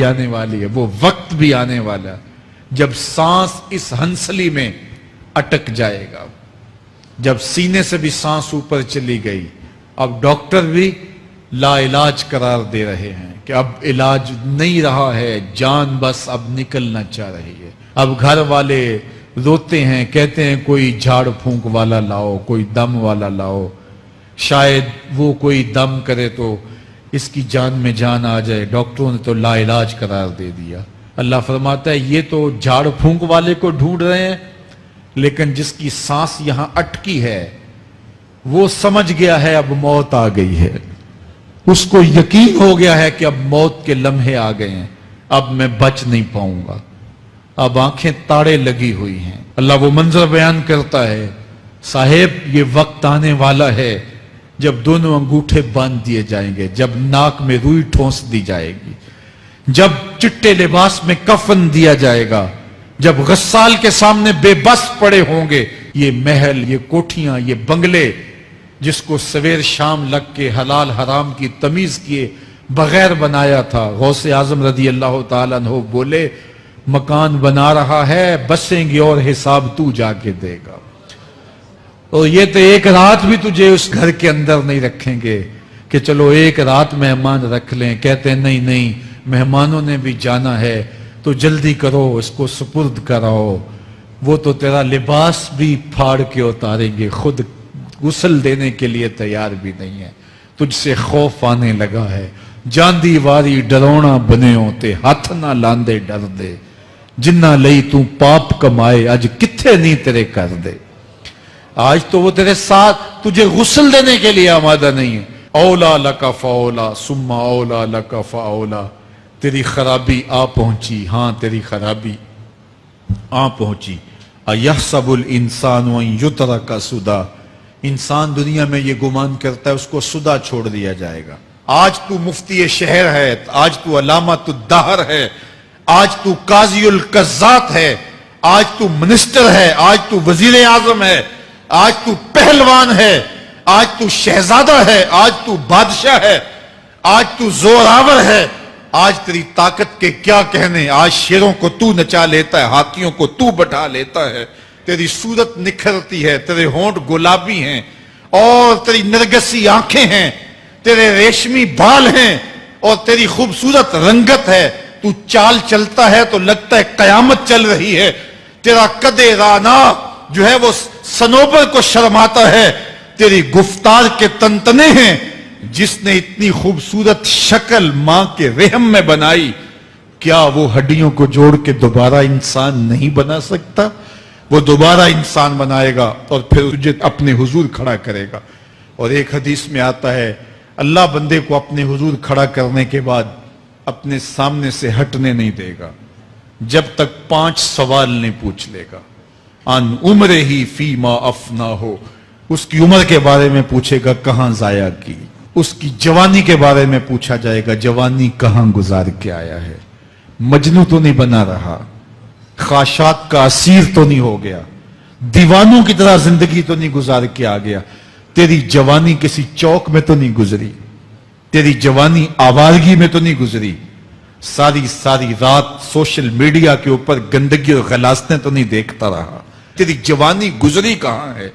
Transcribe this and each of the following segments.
آنے والی ہے، وہ وقت بھی آنے والا ہے جب سانس اس ہنسلی میں اٹک جائے گا، جب سینے سے بھی سانس اوپر چلی گئی، اب ڈاکٹر بھی لا علاج قرار دے رہے ہیں کہ اب علاج نہیں رہا ہے، جان بس اب نکلنا چاہ رہی ہے۔ اب گھر والے روتے ہیں، کہتے ہیں کوئی جھاڑ پھونک والا لاؤ، کوئی دم والا لاؤ، شاید وہ کوئی دم کرے تو اس کی جان میں جان آ جائے۔ ڈاکٹروں نے تو لا علاج قرار دے دیا۔ اللہ فرماتا ہے یہ تو جھاڑ پھونک والے کو ڈھونڈ رہے ہیں، لیکن جس کی سانس یہاں اٹکی ہے وہ سمجھ گیا ہے اب موت آ گئی ہے، اس کو یقین ہو گیا ہے کہ اب موت کے لمحے آ گئے ہیں، اب میں بچ نہیں پاؤں گا، اب آنکھیں تاڑے لگی ہوئی ہیں۔ اللہ وہ منظر بیان کرتا ہے، صاحب یہ وقت آنے والا ہے جب دونوں انگوٹھے باندھ دیے جائیں گے، جب ناک میں روئی ٹھونس دی جائے گی، جب چٹے لباس میں کفن دیا جائے گا، جب غسال کے سامنے بے بس پڑے ہوں گے۔ یہ محل، یہ کوٹھیاں، یہ بنگلے جس کو سویر شام لگ کے حلال حرام کی تمیز کیے بغیر بنایا تھا، غوث اعظم رضی اللہ تعالیٰ عنہ بولے مکان بنا رہا ہے، بسیں گے اور حساب تو جا کے دے گا، اور یہ تو ایک رات بھی تجھے اس گھر کے اندر نہیں رکھیں گے کہ چلو ایک رات مہمان رکھ لیں۔ کہتے ہیں نہیں نہیں، مہمانوں نے بھی جانا ہے تو جلدی کرو، اس کو سپرد کراؤ، وہ تو تیرا لباس بھی پھاڑ کے اتاریں گے، خود غسل دینے کے لیے تیار بھی نہیں ہے، تجھ سے خوف آنے لگا ہے۔ جاندی واری ڈرونا بنے ہوتے، ہاتھ نہ لاندے ڈر دے، جنہ لئی تو پاپ کمائے اج کتھے نہیں تیرے کر دے۔ آج تو وہ تیرے ساتھ تجھے غسل دینے کے لیے آمادہ نہیں ہے۔ اولا لکا فاولا ثم اولا لکا فاولا، تیری خرابی آ پہنچی، ہاں تیری خرابی آ پہنچی۔ ایحسب الانسان ان یترک سدی، انسان دنیا میں یہ گمان کرتا ہے اس کو سدا چھوڑ دیا جائے گا۔ آج تو مفتی شہر ہے، آج تو علامۃ الدہر ہے، آج تو قاضی القضات ہے، آج تو منسٹر ہے، آج تو وزیر اعظم ہے، آج تو پہلوان ہے، آج تو شہزادہ ہے، آج تو بادشاہ ہے، آج تو زوراور ہے، آج تیری طاقت کے کیا کہنے، آج شیروں کو تو نچا لیتا ہے، ہاتھیوں کو تو بٹھا لیتا ہے، تیری صورت نکھرتی ہے، تیرے ہونٹ گلابی ہیں اور تیری نرگسی آنکھیں ہیں، تیرے ریشمی بال ہیں اور تیری خوبصورت رنگت ہے، تو چال چلتا ہے تو لگتا ہے قیامت چل رہی ہے، تیرا قد رانا جو ہے وہ صنوبر کو شرماتا ہے، تیری گفتار کے تنتنے ہیں، جس نے اتنی خوبصورت شکل ماں کے رحم میں بنائی، کیا وہ ہڈیوں کو جوڑ کے دوبارہ انسان نہیں بنا سکتا؟ وہ دوبارہ انسان بنائے گا اور پھر تجھے اپنے حضور کھڑا کرے گا۔ اور ایک حدیث میں آتا ہے اللہ بندے کو اپنے حضور کھڑا کرنے کے بعد اپنے سامنے سے ہٹنے نہیں دے گا جب تک 5 سوال نہیں پوچھ لے گا۔ ان عمرہ ہی فیما افنا ہو، اس کی عمر کے بارے میں پوچھے گا کہاں ضائع کی، اس کی جوانی کے بارے میں پوچھا جائے گا جوانی کہاں گزار کے آیا ہے، مجنوں تو نہیں بنا رہا، خواہشات کا اسیر تو نہیں ہو گیا، دیوانوں کی طرح زندگی تو نہیں گزار کے آ گیا، تیری جوانی کسی چوک میں تو نہیں گزری، تیری جوانی آوارگی میں تو نہیں گزری، ساری رات سوشل میڈیا کے اوپر گندگی اور غلاظتیں تو نہیں دیکھتا رہا، تیری جوانی گزری کہاں ہے؟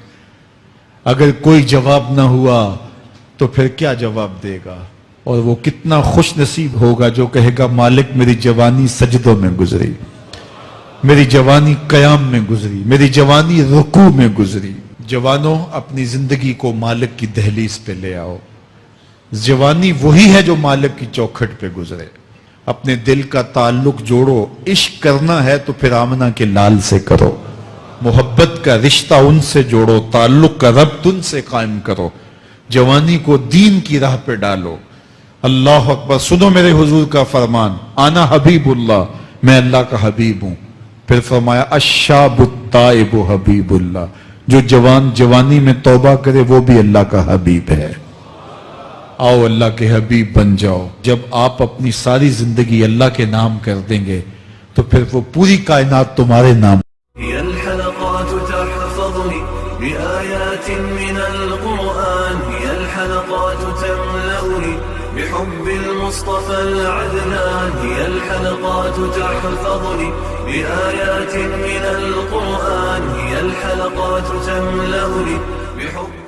اگر کوئی جواب نہ ہوا تو پھر کیا جواب دے گا؟ اور وہ کتنا خوش نصیب ہوگا جو کہے گا مالک میری جوانی سجدوں میں گزری، میری جوانی قیام میں گزری، میری جوانی رکوع میں گزری۔ جوانوں اپنی زندگی کو مالک کی دہلیز پہ لے آؤ، جوانی وہی ہے جو مالک کی چوکھٹ پہ گزرے۔ اپنے دل کا تعلق جوڑو، عشق کرنا ہے تو پھر آمنہ کے لال سے کرو، محبت کا رشتہ ان سے جوڑو، تعلق کا ربط ان سے قائم کرو، جوانی کو دین کی راہ پہ ڈالو۔ اللہ اکبر، سنو میرے حضور کا فرمان، انا حبیب اللہ، میں اللہ کا حبیب ہوں۔ پھر فرمایا الشاب التائب حبیب اللہ، جو جوان جوانی میں توبہ کرے وہ بھی اللہ کا حبیب ہے۔ آؤ اللہ کے حبیب بن جاؤ۔ جب آپ اپنی ساری زندگی اللہ کے نام کر دیں گے تو پھر وہ پوری کائنات تمہارے نام۔ هي الحلقات تحفظني بآيات من القرآن، هي الحلقات تملأني بحب المصطفى العدنان، هي الحلقات الحلقات تحفظني بآيات من القرآن، هي الحلقات تملأني بحب